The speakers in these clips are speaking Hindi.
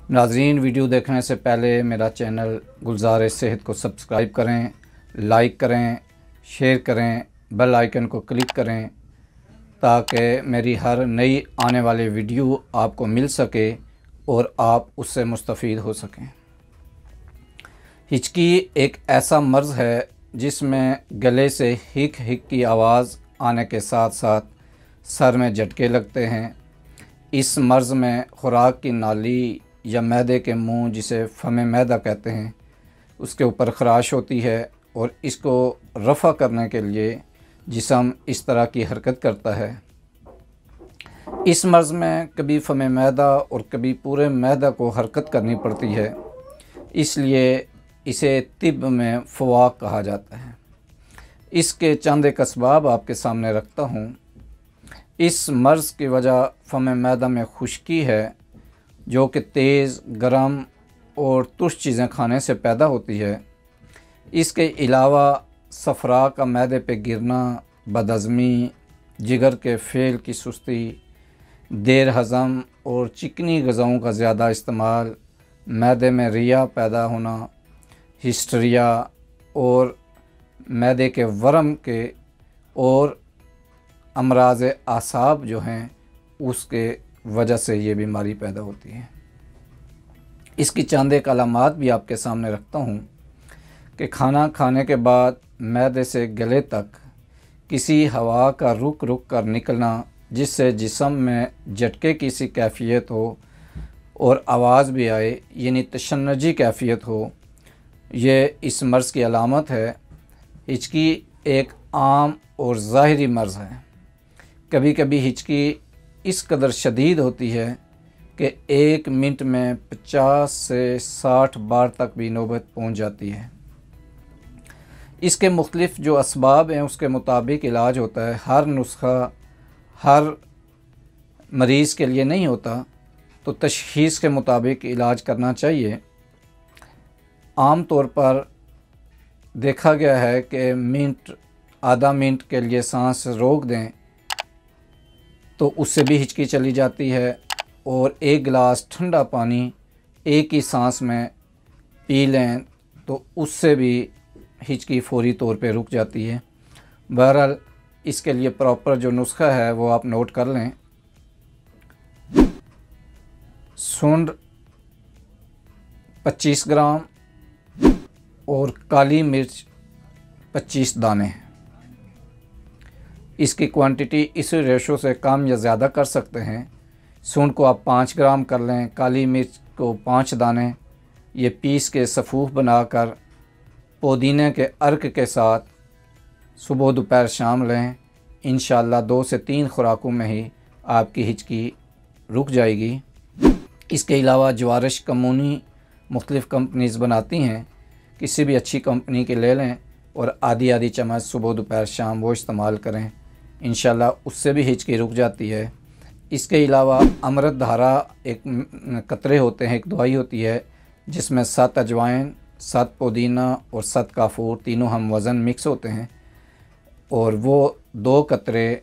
नाज़रीन, वीडियो देखने से पहले मेरा चैनल गुलजार सेहत को सब्सक्राइब करें, लाइक करें, शेयर करें, बेल आइकन को क्लिक करें ताकि मेरी हर नई आने वाली वीडियो आपको मिल सके और आप उससे मुस्तफ़ीद हो सकें। हिचकी एक ऐसा मर्ज़ है जिसमें गले से हिक हिक की आवाज़ आने के साथ साथ सर में झटके लगते हैं। इस मर्ज़ में खुराक की नाली या मैदे के मुंह, जिसे फ़मे मैदा कहते हैं, उसके ऊपर ख़राश होती है और इसको रफ़ा करने के लिए जिस्म इस तरह की हरकत करता है। इस मर्ज़ में कभी फ़मे मैदा और कभी पूरे मैदा को हरकत करनी पड़ती है, इसलिए इसे तिब में फ़वाक़ कहा जाता है। इसके चंद एक असबाब आपके सामने रखता हूँ। इस मर्ज़ की वजह फ़मे मैदा में खुश्की है, जो कि तेज़, गर्म और तुर्श चीज़ें खाने से पैदा होती है। इसके अलावा सफ़रा का मैदे पे गिरना, बदहज़मी, जिगर के फेल की सुस्ती, देर हज़म और चिकनी ग़िज़ाओं का ज़्यादा इस्तेमाल, मैदे में रिया पैदा होना, हिस्ट्रिया और मैदे के वर्म के और अमराज़ आसाब जो हैं उसके वजह से ये बीमारी पैदा होती है। इसकी चंद एक अलामात भी आपके सामने रखता हूँ कि खाना खाने के बाद मैदे से गले तक किसी हवा का रुक रुक कर निकलना, जिससे जिस्म में झटके की सी कैफियत हो और आवाज़ भी आए, यानी तशन्नुजी कैफियत हो, ये इस मर्ज़ की अलामत है। हिचकी एक आम और ज़ाहिरी मर्ज़ है। कभी कभी हिचकी इस कदर शदीद होती है कि 1 मिनट में 50 से 60 बार तक भी नौबत पहुंच जाती है। इसके मुख्तलिफ़ जो असबाब हैं उसके मुताबिक इलाज होता है। हर नुस्खा हर मरीज़ के लिए नहीं होता, तो तशख़ीस के मुताबिक इलाज करना चाहिए। आम तौर पर देखा गया है कि आधा मिनट के लिए सांस रोक दें तो उससे भी हिचकी चली जाती है, और 1 गिलास ठंडा पानी एक ही सांस में पी लें तो उससे भी हिचकी फ़ौरी तौर पे रुक जाती है। बहरहाल इसके लिए प्रॉपर जो नुस्खा है वो आप नोट कर लें। सूंड 25 ग्राम और काली मिर्च 25 दाने। इसकी क्वांटिटी इस रेशो से कम या ज़्यादा कर सकते हैं। सूंड को आप 5 ग्राम कर लें, काली मिर्च को 5 दाने। ये पीस के सफ़ूफ बनाकर पुदीने के अर्क के साथ सुबह दोपहर शाम लें। इंशाअल्लाह 2 से 3 खुराकों में ही आपकी हिचकी रुक जाएगी। इसके अलावा जवारिश कमूनी मुख्तलिफ़ कंपनीज़ बनाती हैं, किसी भी अच्छी कंपनी के ले लें और आधी आधी चम्मच सुबह दोपहर शाम वो इस्तेमाल करें। इंशाअल्लाह उससे भी हिचकी रुक जाती है। इसके अलावा अमृत धारा एक कतरे होते हैं, एक दवाई होती है जिसमें 7 अजवाइन, 7 पुदीना और 7 काफूर तीनों हम वज़न मिक्स होते हैं, और वो 2 कतरे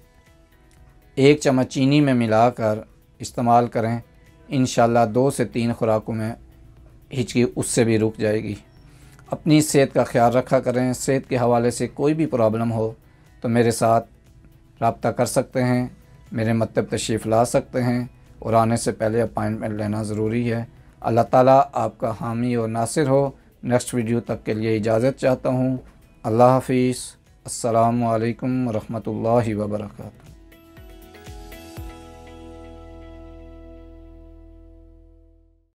1 चम्मच चीनी में मिलाकर इस्तेमाल करें। इंशाअल्लाह 2 से 3 खुराकों में हिचकी उससे भी रुक जाएगी। अपनी सेहत का ख्याल रखा करें। सेहत के हवाले से कोई भी प्रॉब्लम हो तो मेरे साथ रब्ता कर सकते हैं, मेरे मकतब तशरीफ़ ला सकते हैं, और आने से पहले अपॉइंटमेंट लेना ज़रूरी है। अल्लाह ताला आपका हामी और नासिर हो। नेक्स्ट वीडियो तक के लिए इजाज़त चाहता हूँ। अल्लाह हाफ़िज़। अस्सलामु अलैकुम रहमतुल्लाहि व बरकातुहू।